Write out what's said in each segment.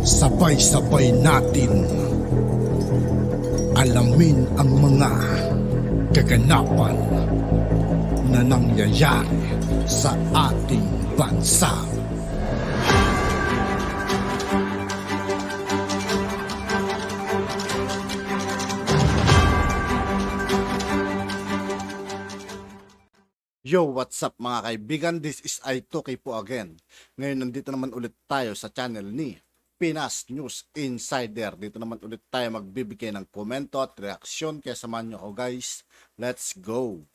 Sabay-sabay natin alamin ang mga kaganapan na nangyayari sa ating bansa. Yo, what's up mga kaibigan? This is I2K po again. Ngayon nandito naman ulit tayo sa channel ni Pinas News Insider. Dito naman ulit tayo magbibigay ng komento at reaksyon. Kaya samahan nyo ako guys. Let's go!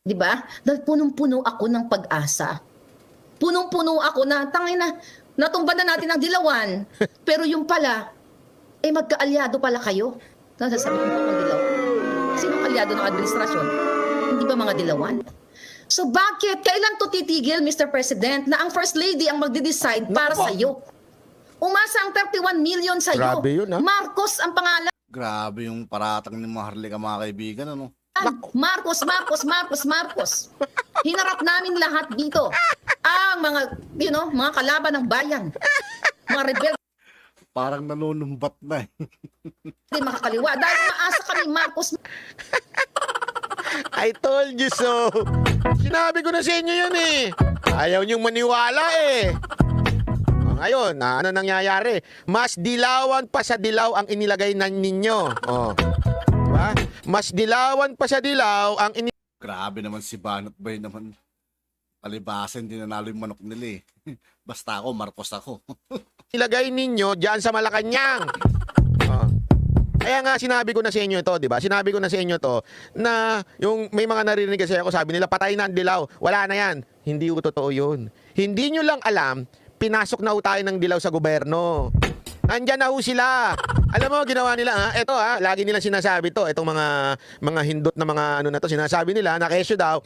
Diba? Dahil punong-puno ako ng pag-asa. Punong-puno ako na, tangina, natumba na natin ang dilawan. Pero yung pala, magkaalyado pala kayo. Nasasabi ko ang dilaw. Sinong alyado ng administrasyon? Hindi ba mga dilawan? So bakit? Kailan to titigil, Mr. President, na ang First Lady ang magde-decide para sa'yo? Umasa ang 31 million sa'yo. Grabe yun, ha? Marcos ang pangalan. Grabe yung paratang ni Maharlika mga kaibigan. Ano? Marcos. Hinarap namin lahat dito. Ang mga, mga kalaban ng bayan. Mga rebelde Parang nanunumbat na eh. makakaliwa. Dahil maasa kami, Marcos. I told you so. Sinabi ko na sa inyo yun eh. Ayaw niyong maniwala eh. Ngayon, ano nangyayari? Mas dilawan pa sa dilaw ang inilagay na ninyo. Oh. Diba? Mas dilawan pa sa dilaw ang Grabe naman si Banat Bay naman. Palibasan, hindi nanalo yung manok nila eh. Basta ako, Marcos ako. inilagay ninyo dyan sa Malacanang. Oh. Kaya nga sinabi ko na sa inyo ito, di ba? Sinabi ko na sa inyo to na yung may mga narinig kasi ako, sabi nila patay na ang dilaw. Wala na yan. Hindi ko totoo yun. Hindi nyo lang alam, pinasok na ho tayo ng dilaw sa gobyerno. Nandyan na ho sila. Alam mo, ginawa nila, ito lagi nilang sinasabi to, itong mga hindot na mga ano na to, sinasabi nila, na kesyo daw,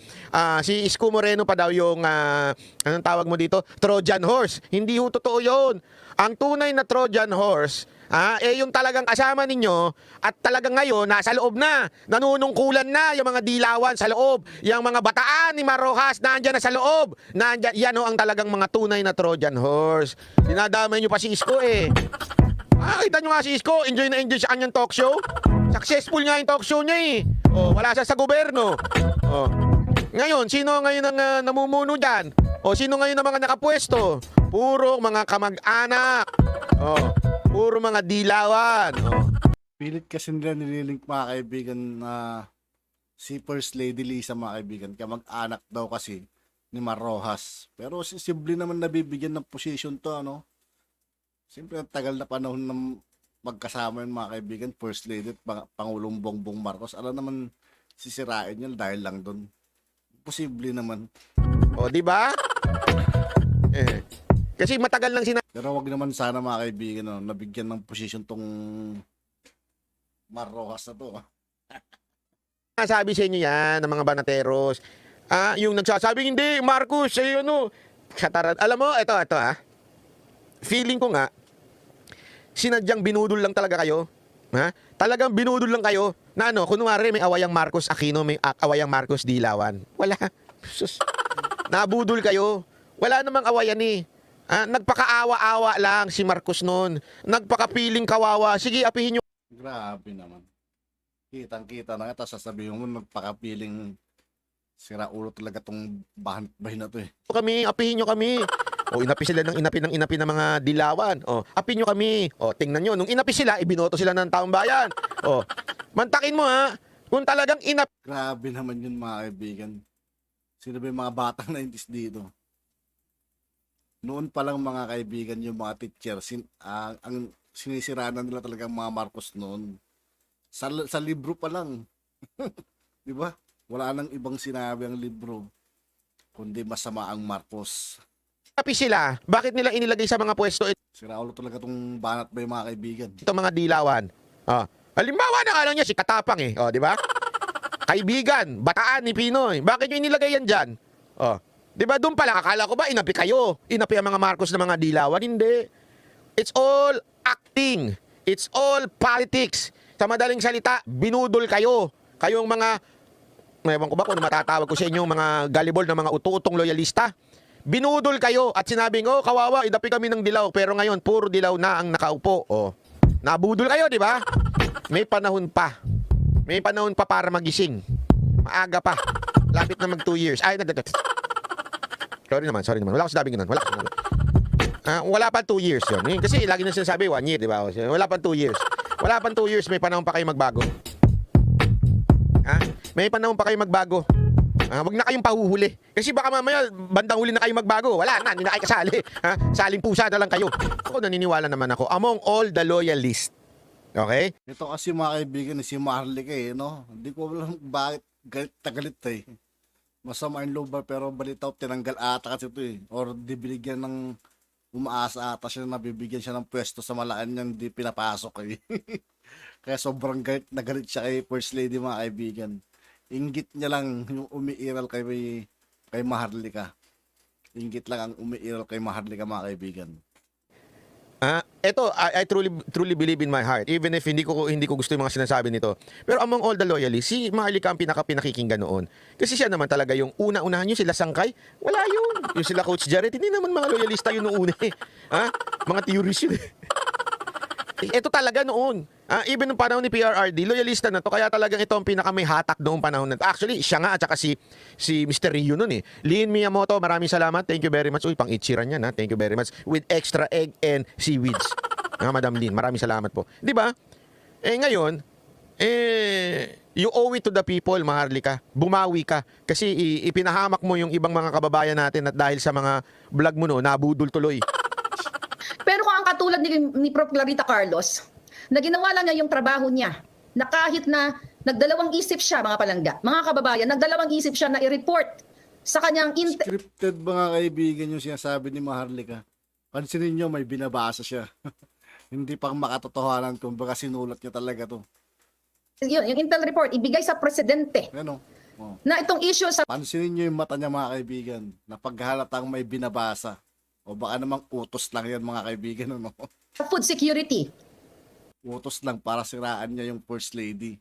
si Isko Moreno pa daw yung, anong tawag mo dito? Trojan horse. Hindi ho totoo yun. Ang tunay na Trojan horse, yung talagang kasama ninyo at talagang ngayon nasa loob na, nanunungkulan na yung mga dilawan sa loob, yung mga bataan ni Marojas nandiyan na sa loob, nandiyan, yan ang talagang mga tunay na Trojan horse. Dinadamay nyo pa si Isko eh. Kita nyo nga si Isko, enjoy na enjoy sa kanyang talk show. Successful nga yung talk show niya eh. Wala siya sa gobyerno. Ngayon, sino ngayon ang namumuno dyan? Sino ngayon ang mga nakapwesto? Puro mga kamag-anak. Puro mga dilawan. Pilit kasi nila nililink mga kaibigan na si First Lady Lisa mga kaibigan. Kamag-anak daw kasi ni Marojas. Pero simple naman nabibigyan ng position to, ano? Siyempre, ang tagal na panahon ng magkasama yung mga kaibigan, First Lady at Pangulong Bongbong Marcos. Alam naman, sisirain yun dahil lang doon. Posible naman. Di ba? Kasi matagal lang Pero wag naman sana mga kaibigan, nabigyan ng posisyon tong Marojas na to. sabi sa inyo yan, ng mga banateros. Yung nagsasabing, hindi, Marcos, alam mo, ito feeling ko nga, sinadyang binudol lang talaga kayo. Talagang binudol lang kayo na kunwari may awayang Marcos Aquino, may awayang Marcos Dilawan. Wala. Sus. Nabudol kayo. Wala namang awayan eh. Nagpakaawa-awa lang si Marcos noon. Nagpakapiling kawawa. Sige, apihin nyo. Grabe naman. Kitang-kita na nga, tapos sasabihin mo, nagpakapiling sira ulo talaga tong bahay na to eh. Kami, apihin nyo kami. Inapi sila ng inapi ng mga dilawan. Apin nyo kami. Tingnan nyo. Nung inapi sila, ibinoto sila ng taong bayan. Mantakin mo kung talagang Grabe naman yun mga kaibigan. Sino ba yung mga batang 90s dito? Noon pa lang mga kaibigan yung mga teacher, ang sinisiraan nila talagang mga Marcos noon. Sa libro pa lang. Di ba? Wala nang ibang sinabi ang libro, kundi masama ang Marcos. inapi sila, bakit nila inilagay sa mga pwesto Sira ulo talaga tong Banat Bay mga kaibigan. itong mga dilawan? Halimbawa na nga lang niya si Katapang di ba? Kaibigan, bataan ni Pinoy. Bakit nyo inilagay yan dyan? Di ba doon pala, akala ko ba inapi kayo? Inapi ang mga Marcos na mga dilawan? Hindi. It's all acting. It's all politics. Sa madaling salita, binudol kayo. Kayong mga, ewan ko ba kung matatawag ko sa inyo, mga gullible na mga utu-utong loyalista. Binudol kayo at sinabing, oh, kawawa, idapi kami ng dilaw. Pero ngayon, puro dilaw na ang nakaupo. Oh. Nabudol kayo, di ba? May panahon pa. May panahon pa para magising. Maaga pa. Lapit na mag 2 years. Ay, sorry naman. Wala ko sinabing ganun. Wala pa 2 years yun. Kasi lagi na sinasabi, 1 year, di ba? Wala pa 2 years. Wala pa 2 years, may panahon pa kayo magbago. May panahon pa kayo magbago. Wag na kayong pahuhuli. Kasi baka mamaya, bandang huli na kayo magbago. Wala na, hindi na kayo kasali. Saling pusa na lang kayo. Ako naniniwala naman ako, among all the loyalists. Okay? Ito kasi mga kaibigan si Maharlika no? Hindi ko alam bakit galit na galit Masama ang loob pero balitaw tinanggal ata kasi ito Or di binigyan ng umaasa ata siya na bibigyan siya ng pwesto sa Malacanang hindi pinapasok Kaya sobrang galit na galit siya kay First Lady mga kaibigan. Inggit niya lang yung umiiral kay Maharlika. Inggit lang ang umiiral kay Maharlika mga kaibigan. Ito, I truly believe in my heart. Even if hindi ko gusto yung mga sinasabi nito. Pero among all the loyalists, si Maharlika ang pinakapinakikinggan noon. Kasi siya naman talaga yung una-unahan nyo, sila Sangkay. Wala yun. Yung sila Coach Jared, hindi naman mga loyalista yun noong una Mga theories yun Ito talaga noon. Even nung panahon ni PRRD, loyalista na to. Kaya talagang ito ang pinaka may hatak noong panahon na to. Actually, siya nga at saka si Mr. Rio noon Lin Miyamoto, maraming salamat. Thank you very much. Uy, pang Ichiran yan Thank you very much. With extra egg and seaweeds. Madam Lin, maraming salamat po. Di ba? Ngayon, you owe it to the people, Maharlika. Bumawi ka. Kasi ipinahamak mo yung ibang mga kababayan natin at dahil sa mga vlog mo nabudol tuloy. Pero kung ang katulad ni Prof. Clarita Carlos, na ginawa lang niya yung trabaho niya, na kahit na nagdalawang isip siya, mga palangga, mga kababayan, nagdalawang isip siya na i-report sa kanyang Scripted mga kaibigan yung sinasabi ni Maharlika. Pansinin nyo, may binabasa siya. Hindi pang makatotohanan kung baka sinulat niya talaga to. yung intel report, ibigay sa presidente Ano? Oh. na itong issue sa Pansinin nyo yung mata niya mga kaibigan na paghalatang may binabasa. O baka namang utos lang yan mga kaibigan. Ano? food security. Utos lang para siraan niya yung First Lady.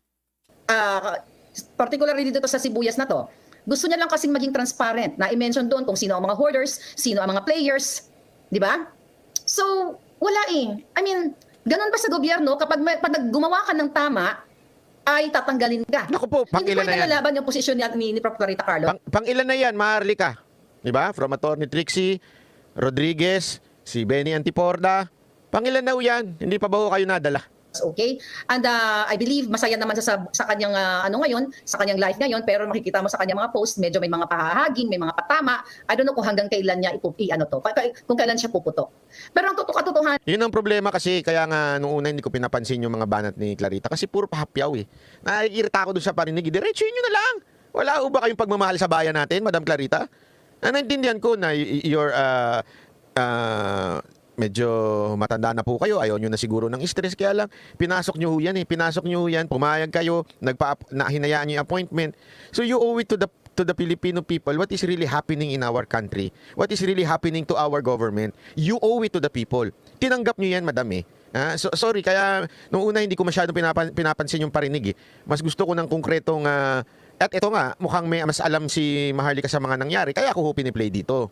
Particularly dito sa sibuyas na to, gusto niya lang kasing maging transparent na i-mention doon kung sino ang mga hoarders, sino ang mga players, di ba? So, wala I mean, ganun ba sa gobyerno, pag gumawa ka ng tama, ay tatanggalin ka. Naku po, pang Hindi ilan ko na yan? nalalaban yung posisyon ni Prof. Clarita Carlos. Pang ilan na yan, Maharlika? Di ba? From Attorney Trixie, Rodriguez, si Benny Antiporda. Pangilan na yan? Hindi pa ba ho kayo nadala? Okay? And I believe masaya naman sa kanyang ngayon, sa kanyang life ngayon, pero makikita mo sa kanyang mga post, medyo may mga pahahaging, may mga patama. I don't know kung hanggang kailan niya kung kailan siya puputok. Pero ang katotohanan, Yun ang problema kasi kaya nga nung una hindi ko pinapansin yung mga banat ni Clarita kasi puro pahapyaw Naiirita ako doon sa parinig. Diretsuhin nyo na lang. Wala ho ba kayong pagmamahal sa bayan natin, Madam Clarita? Naintindihan ko na you're medyo matanda na po kayo, ayaw nyo na siguro ng stress, kaya lang pinasok nyo yan pumayag kayo, hinayaan nyo yung appointment. So you owe it to the Filipino people what is really happening in our country, what is really happening to our government. You owe it to the people. Tinanggap nyo yan, madam So, sorry, kaya nung una hindi ko masyadong pinapansin yung parinig Mas gusto ko ng konkretong at ito nga, mukhang may mas alam si Maharlika sa mga nangyari. Kaya ako piniplay dito.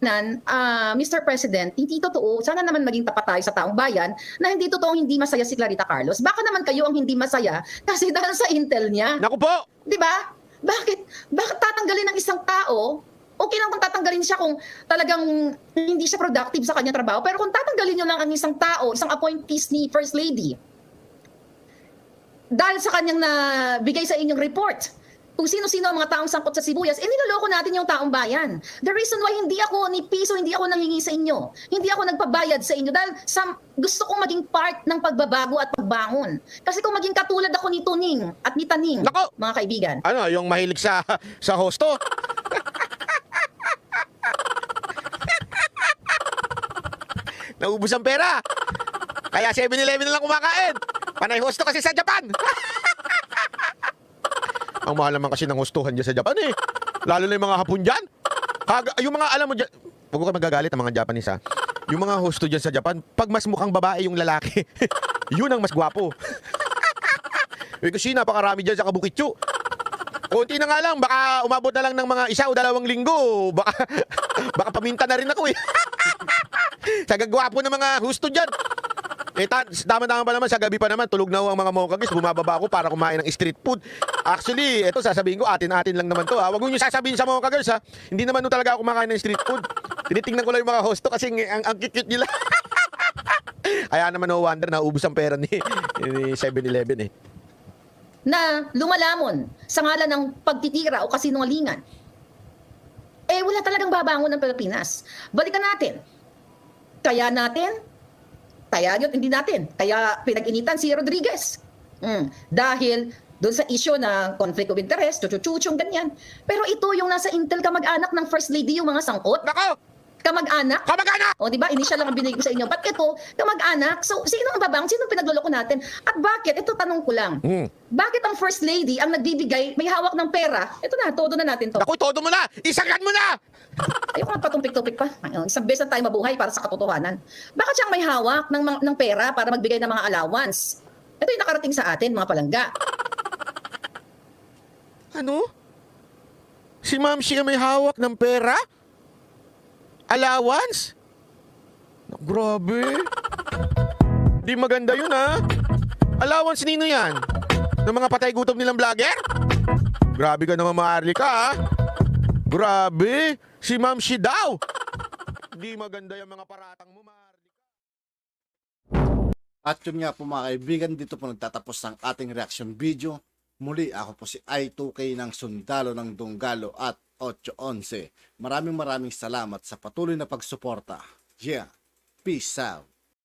Mr. President, hindi totoo. Sana naman maging tapat tayo sa taong bayan na hindi totoong hindi masaya si Clarita Carlos. Baka naman kayo ang hindi masaya kasi dahil sa intel niya. Naku po! Di ba? Bakit tatanggalin ng isang tao? Okay lang kung tatanggalin siya kung talagang hindi siya productive sa kanyang trabaho. Pero kung tatanggalin nyo lang ang isang tao, isang appointees ni First Lady, dahil sa kanyang nabigay sa inyong report, kung sino-sino ang mga taong sangkot sa sibuyas, niloloko natin yung taong bayan. The reason why hindi ako ni piso, hindi ako nanghingi sa inyo. Hindi ako nagpabayad sa inyo dahil gusto kong maging part ng pagbabago at pagbangon. Kasi kung maging katulad ako ni Tuning at ni Taning, Nako! mga kaibigan. Ano, yung mahilig sa hosto? Naubos ang pera. Kaya 7-Eleven na lang kumakain. Panay hosto kasi sa Japan. Ang mahal naman kasi ng hostuhan dyan sa Japan Lalo na yung mga hapon dyan. Yung mga alam mo dyan, huwag ko magagalit ang mga Japanese Yung mga hosto dyan sa Japan, pag mas mukhang babae yung lalaki, yun ang mas gwapo. Kasi napakarami dyan sa Kabukitsu. Konti na nga lang, baka umabot na lang ng mga 1 o 2 linggo. Baka paminta na rin ako eh. Sa gagwapo ng mga husto dyan. Eh, tama-tama pa naman, sa gabi pa naman, tulog na ang mga mokagis, bumababa ako para kumain ng street food. Actually, ito sasabihin ko, atin-atin lang naman to ha. Huwag mo nyo sasabihin sa mokagis ha. Hindi naman no talaga ako kumakain ng street food. Tinitingnan ko lang yung mga hosto kasi ang cute nila. Kaya naman no wonder na ubus ang pera ni 7-Eleven eh. Na lumalamon sa ngalan ng pagtitira o kasinungalingan, eh wala talagang babangon ng Pilipinas. Balikan natin. Kaya yun, hindi natin. Kaya pinag-initan si Rodriguez. Dahil doon sa issue na conflict of interest, chuchuchuchong ganyan. Pero ito yung nasa Intel kamag-anak ng First Lady, yung mga sangkot. Nako! Kamag-anak. Kamag-anak! O, di ba? Initial lang ang binigay ko sa inyo. Ba't ito, kamag-anak? So, sino ang babang? Sino ang pinagluloko natin? At bakit? Ito, tanong ko lang. Bakit ang First Lady ang nagbibigay, may hawak ng pera? Ito na, todo na natin to. Naku, todo mo na! Isagad mo na! Ayoko nga patumpik-tumpik pa. Isang beses na tayo mabuhay para sa katotohanan. Bakit siyang may hawak ng pera para magbigay ng mga allowance? Ito yung nakarating sa atin, mga palangga. Ano? Si Ma'am siya may hawak ng pera? Allowance? Grabe. Di maganda yun ha. Allowance nino yan? Ng mga patay gutom nilang vlogger? Grabe ka naman, Maarli ka ha. Grabe. Si Ma'am si daw. Di maganda yung mga paratang mo, Maarli. At yun nga po mga kaibigan, dito po nagtatapos ang ating reaction video. Muli ako po si I2K ng Sundalo ng Dunggalo at 811. Maraming salamat sa patuloy na pagsuporta. Yeah, peace out.